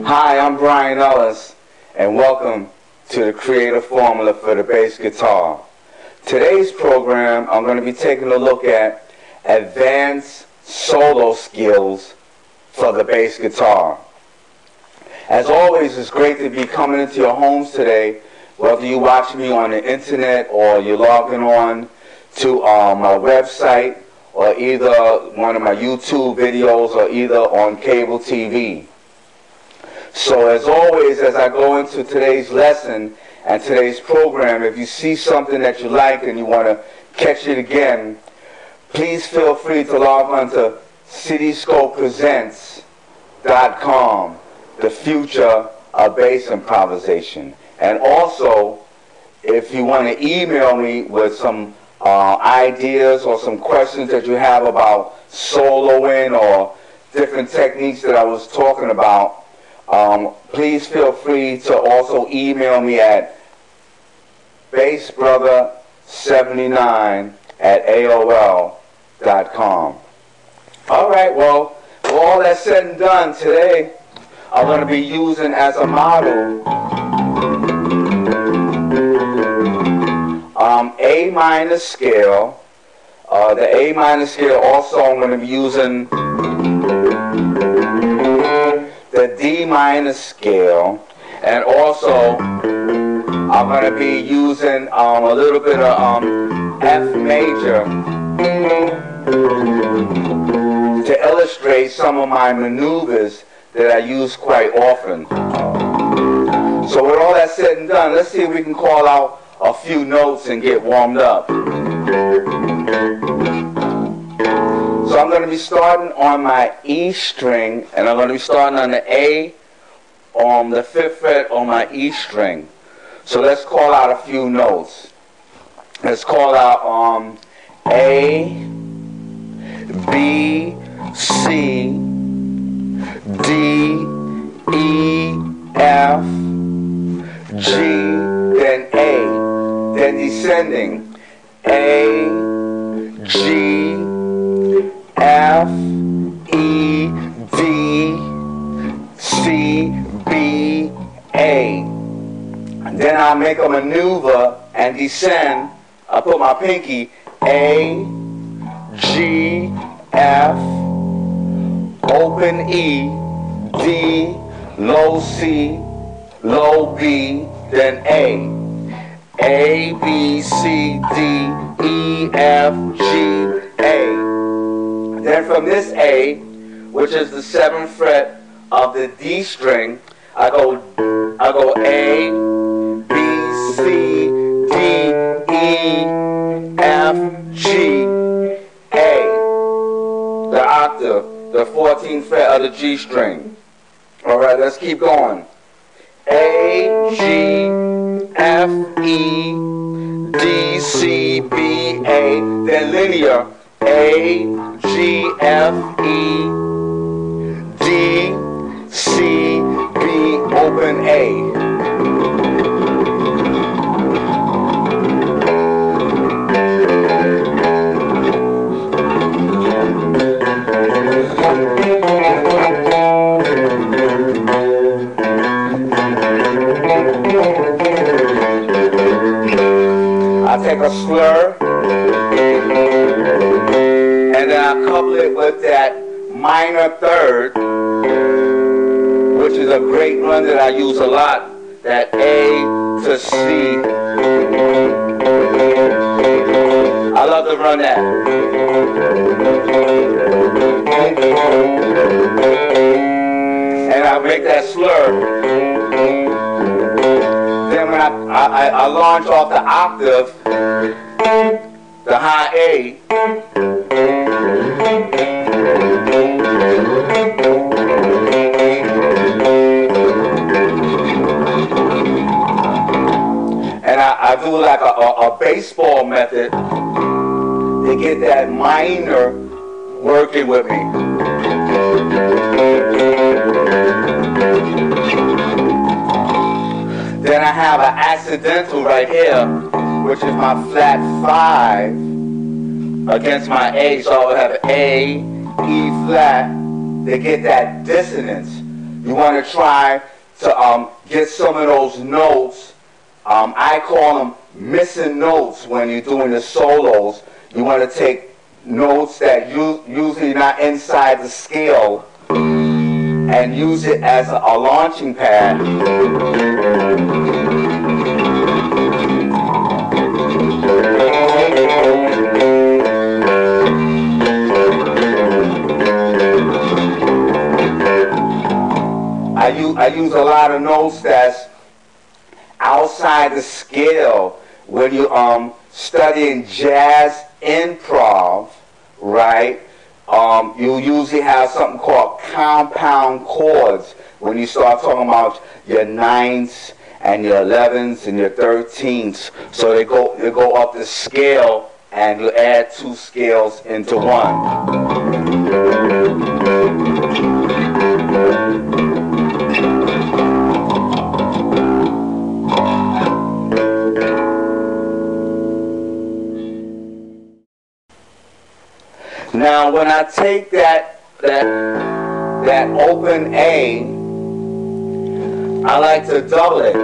Hi, I'm Brian Ellis, and welcome to the Creative Formula for the Bass Guitar. Today's program, I'm going to be taking a look at advanced solo skills for the bass guitar. As always, it's great to be coming into your homes today, whether you're watching me on the internet or you're logging on to my website or either one of my YouTube videos or either on cable TV. So as always, as I go into today's lesson and today's program, if you see something that you like and you want to catch it again, please feel free to log on to CityScopePresents.com, the future of bass improvisation. And also, if you want to email me with some ideas or some questions that you have about soloing or different techniques that I was talking about, please feel free to also email me at bassbrother79@AOL.com. All right, well, with all that said and done, today I'm going to be using as a model A minor scale. The A minor scale also I'm going to be using the D minor scale, and also I'm going to be using a little bit of F major to illustrate some of my maneuvers that I use quite often. So with all that said and done, let's see if we can call out a few notes and get warmed up. So I'm going to be starting on my E string, and I'm going to be starting on the A on the 5th fret on my E string. So let's call out a few notes. Let's call out A, B, C, D, E, F, G, then A, then descending A, G, F, E, D, C, B, A. Then I'll make a maneuver and descend. I'll put my pinky A, G, F, open E, D, low C, low B, then A. A, B, C, D, E, F, G, A. Then from this A, which is the 7th fret of the D string, I go A, B, C, D, E, F, G, A. The octave, the 14th fret of the G string. All right, let's keep going. A, G, F, E, D, C, B, A. Then linear. A, G, F, E, D, C, B, open A. I take a slur, and then I couple it with that minor third, which is a great run that I use a lot, that A to C. I love to run that. And I make that slur. Then when I launch off the octave, the high A, I do like a baseball method to get that minor working with me. Then I have an accidental right here, which is my flat 5 against my A. So I would have A, E flat to get that dissonance. You want to try to get some of those notes. I call them missing notes when you're doing the solos. You want to take notes that usually not inside the scale and use it as a launching pad. I use a lot of notes that's outside the scale. When you studying jazz improv, right? You usually have something called compound chords when you start talking about your 9ths and your 11ths and your 13ths. So they go up the scale, and you add 2 scales into one. Now, when I take that open A, I like to double it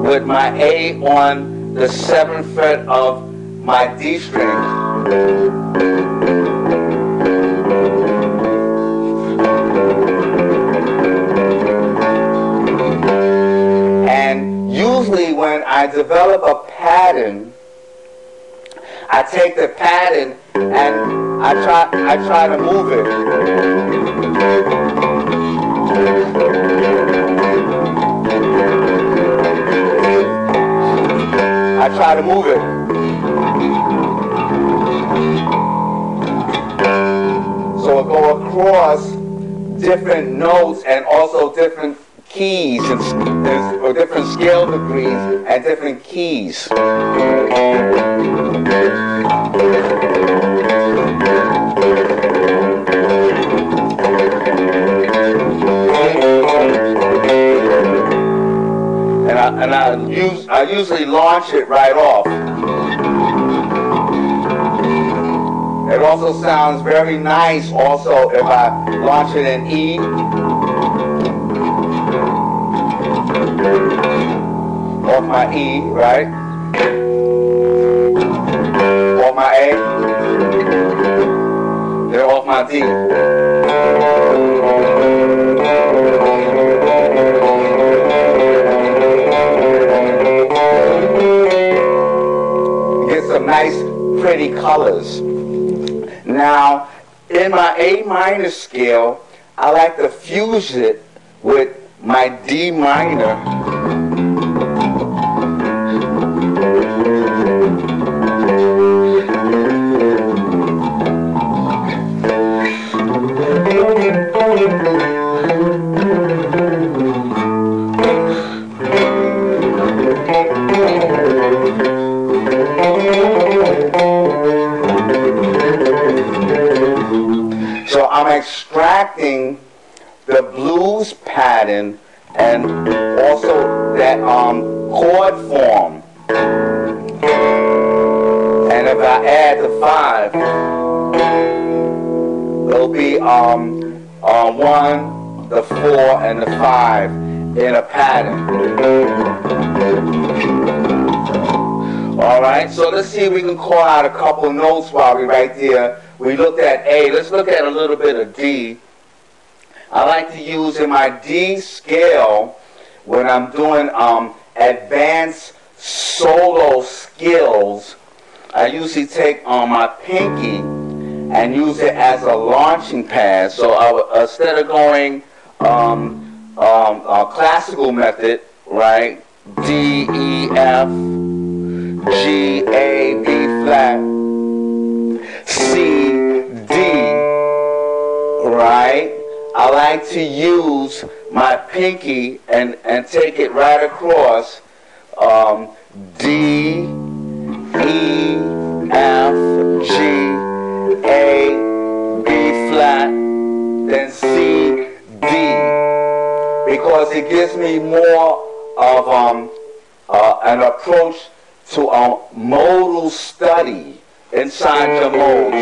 with my A on the 7th fret of my D string. And usually when I develop a pattern, I take the pattern and I try to move it. I try to move it. So it go across different notes and also different keys or different scale degrees and different keys. And I usually launch it right off. It also sounds very nice also if I launch it in E. Off my E, right? Off my A. Then off my D. Get some nice, pretty colors. Now, in my A minor scale, I like to fuse it with my D minor. So I'm extracting the blues pattern and also that chord form. And if I add the 5, it'll be 1, the 4, and the 5 in a pattern. Alright, so let's see if we can call out a couple notes while we're right there. We looked at A. Let's look at a little bit of D. I like to use in my D scale when I'm doing advanced solo skills. I usually take my pinky and use it as a launching pad. So instead of going classical method, right? D, E, F, G, A, B flat, C, D, right? I like to use my pinky and take it right across D, E, F, G, A, B flat, then C, D, because it gives me more of an approach to a modal study inside your modes.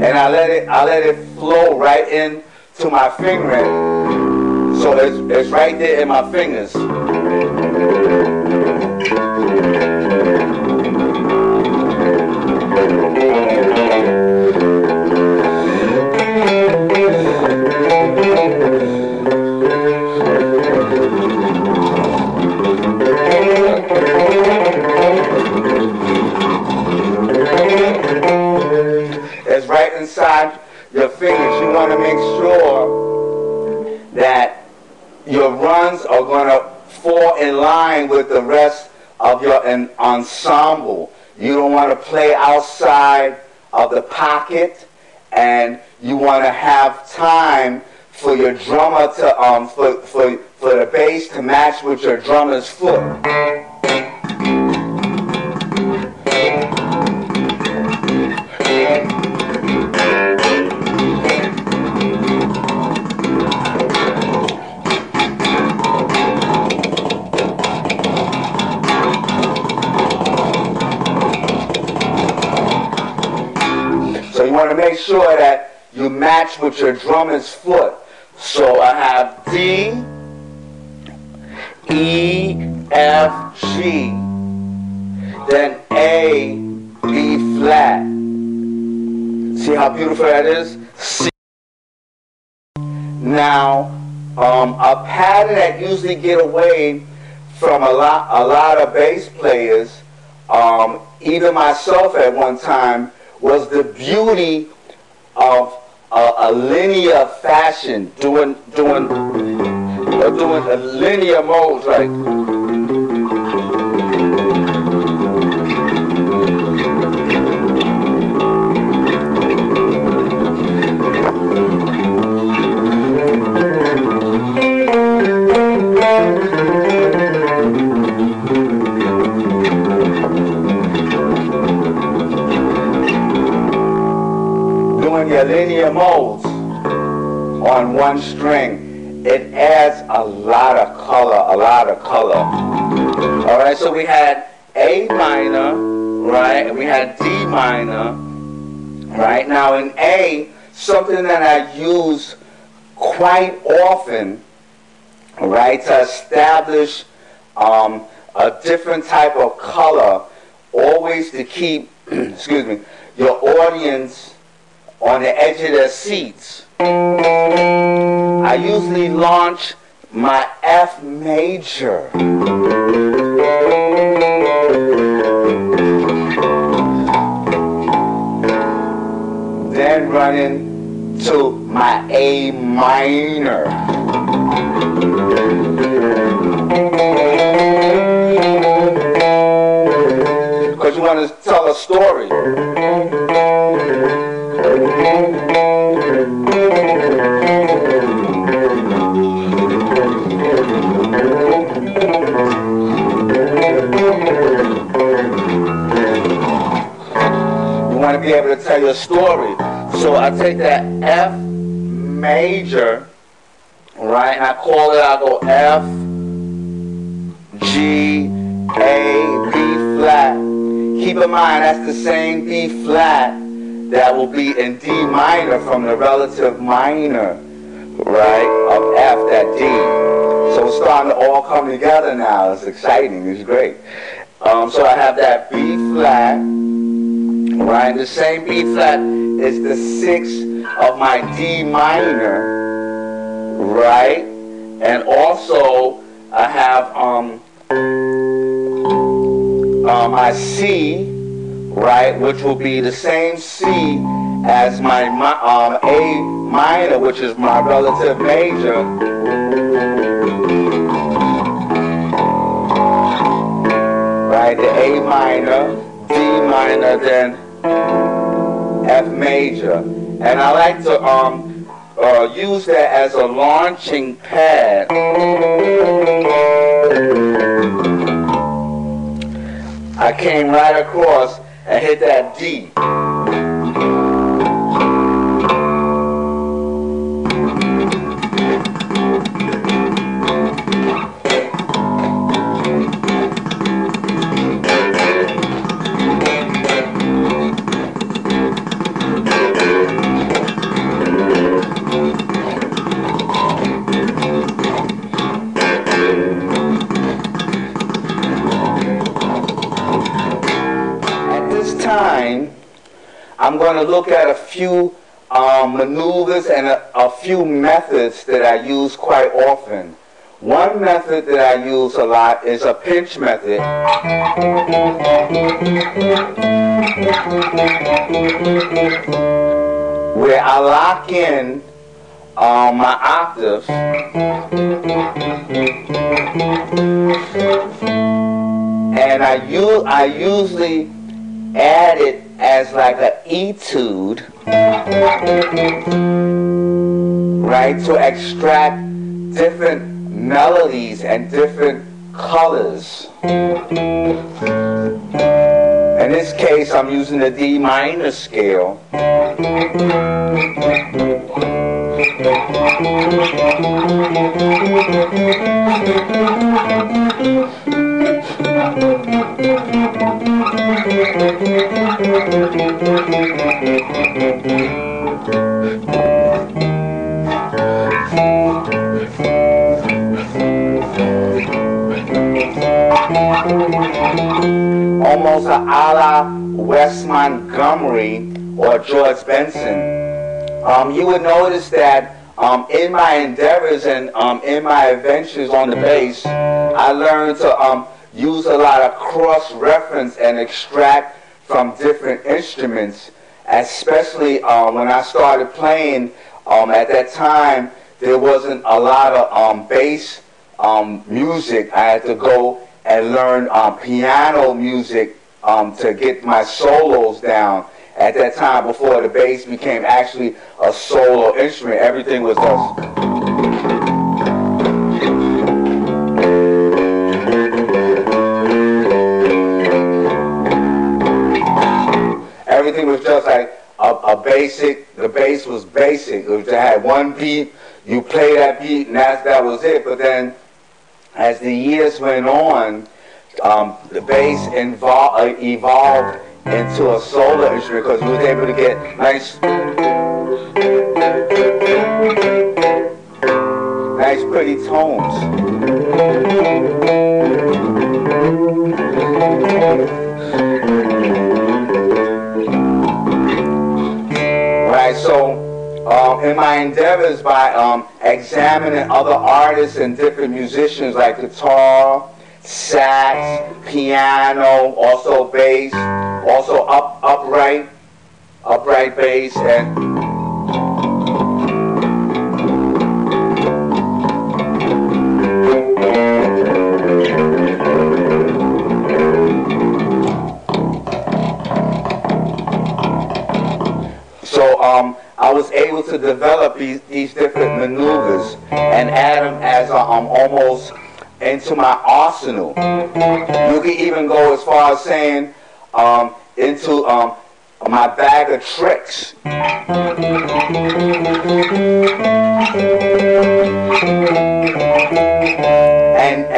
And I let it flow right into my fingering, so it's right there in my fingers. It's right inside your fingers. You want to make sure that your runs are going to fall in line with the rest of your ensemble. You don't want to play outside of the pocket, and you want to have time for your drummer to for the bass to match with your drummer's foot. So you want to make sure that you match with your drummer's foot. So I have D, E, F, G, then A, B flat. See how beautiful that is? C. Now, a pattern that usually get away from a lot of bass players, even myself at one time, was the beauty of a linear fashion, doing a linear modes, like. Doing your linear modes on one string, it adds a lot of color, All right, so we had A minor, right, and we had D minor, right. Now in A, something that I use quite often, right, to establish a different type of color, always to keep, excuse me, your audience on the edge of their seats. I usually launch my F major. Then run into my A minor. Because you want to tell a story. You want to be able to tell your story. So I take that F major, right, and I call it, I go F, G, A, B flat. Keep in mind, that's the same B flat that will be in D minor from the relative minor, right, of F, that D. So it's starting to all come together now. It's exciting. It's great. So I have that B flat, right? The same B flat is the 6th of my D minor, right? And also I have my C, right, which will be the same C as my A minor, which is my relative major. Right, the A minor, D minor, then F major. And I like to use that as a launching pad. I came right across and hit that D. I'm going to look at a few maneuvers and a few methods that I use quite often. One method that I use a lot is a pinch method. Where I lock in my octaves and I usually add it as like an etude, right, to extract different melodies and different colors. In this case, I'm using the D minor scale. Almost a la Wes Montgomery or George Benson. You would notice that in my endeavors and in my adventures on the bass, I learned to use a lot of cross-reference and extract from different instruments, especially when I started playing. At that time, there wasn't a lot of bass music. I had to go and learn piano music to get my solos down. At that time, before the bass became actually a solo instrument, everything was just... Everything was just like a basic, the bass was basic. It had one beat, you play that beat, and that was it. But then, as the years went on, the bass evolved into a solo instrument because you was able to get nice pretty tones. Right, so in my endeavors by examining other artists and different musicians like guitar, sax, piano, also bass, also upright bass, and so I was able to develop these different maneuvers and add them as almost into my arsenal. You can even go as far as saying into my bag of tricks.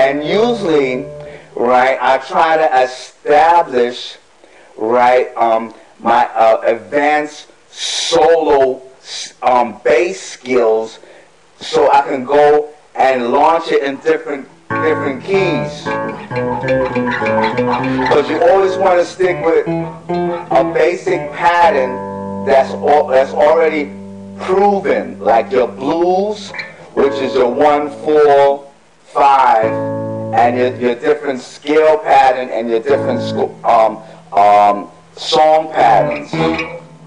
And usually, right, I try to establish, right, my advanced solo bass skills so I can go and launch it in different keys. Because you always want to stick with a basic pattern that's already proven, like your blues, which is your 1-4-5, and your different scale pattern and your different song patterns.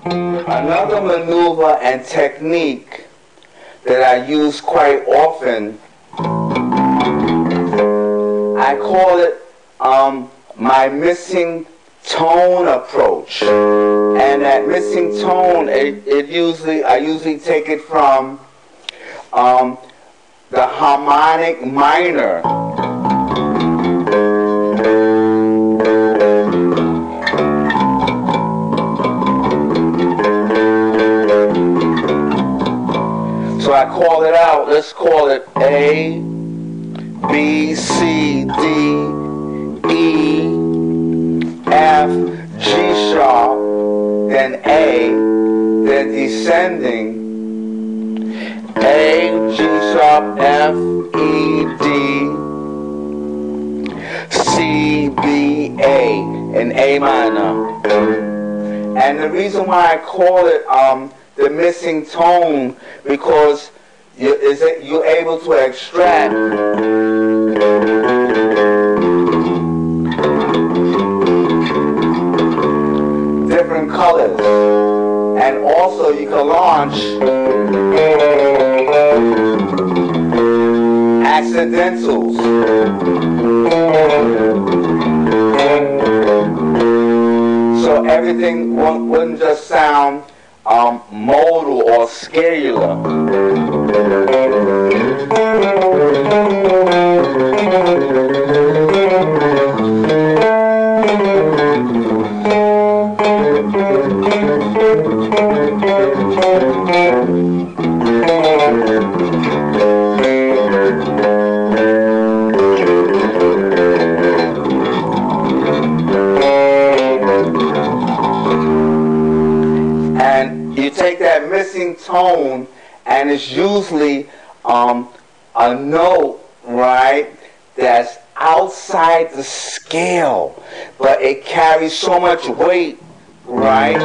Another maneuver and technique that I use quite often, I call it my missing tone approach. And And that missing tone, I usually take it from the harmonic minor. So I call it out. Let's call it A, B, C, D, E, F, G sharp, then A, then descending, A, G sharp, F, E, D, C, B, A, and A minor. And the reason why I call it the missing tone, because you're able to extract different colors, and also you can launch accidentals. So everything wouldn't just sound modal or scalar. And you take that missing tone, and it's usually a note, right, that's outside the scale, but it carries so much weight, right?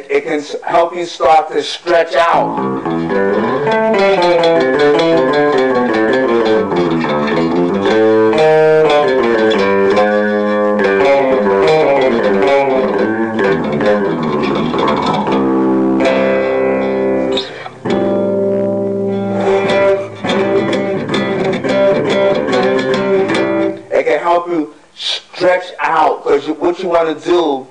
It can help you start to stretch out. It can help you stretch out, because what you want to do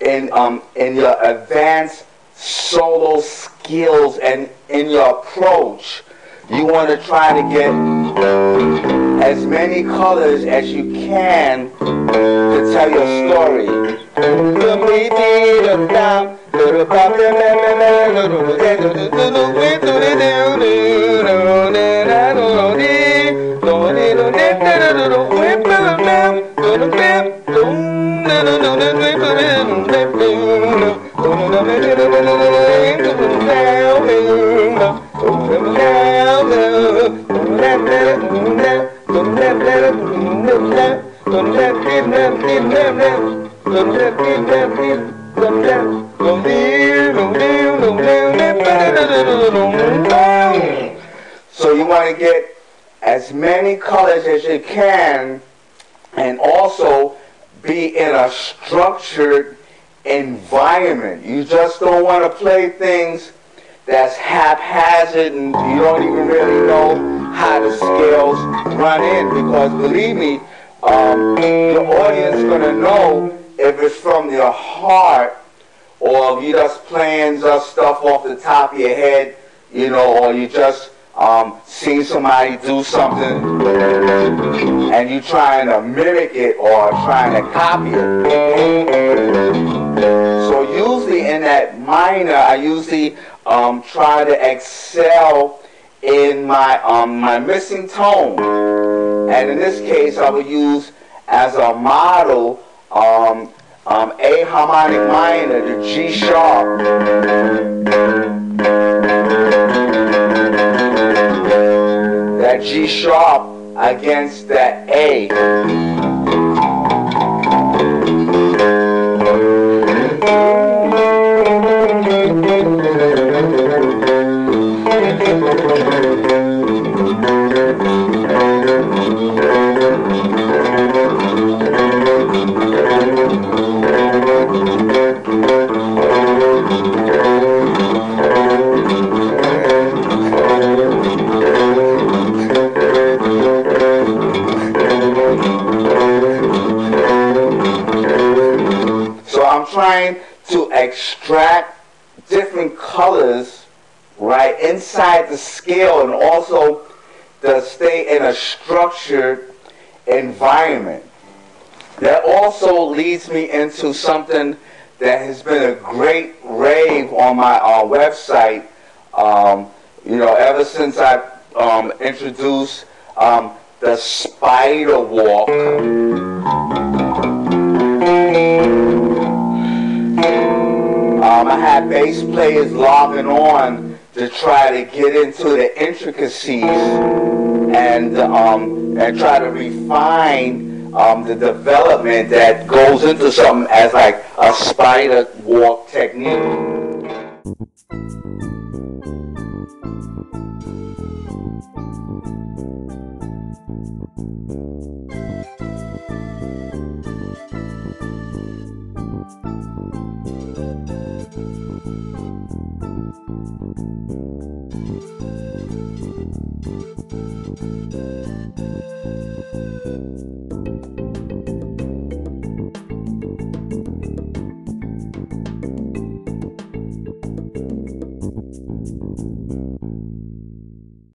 in your advanced solo skills and in your approach, you want to try to get as many colors as you can to tell your story. So you want to get as many colors as you can, and also be in a structured environment. You just don't want to play things that's haphazard and you don't even really know how the scales run in, because believe me, your audience is going to know if it's from your heart or if you're just playing just stuff off the top of your head, you know, or you just seen somebody do something and you trying to mimic it or trying to copy it. So usually in that minor, I usually try to excel in my my missing tone, and in this case I would use as a model A harmonic minor, the G sharp. That G sharp against that A. trying to extract different colors, right, inside the scale, and also to stay in a structured environment. That also leads me into something that has been a great rave on my website, ever since I introduced the spider walk. I had bass players logging on to try to get into the intricacies and try to refine the development that goes into something as like a spider walk technique.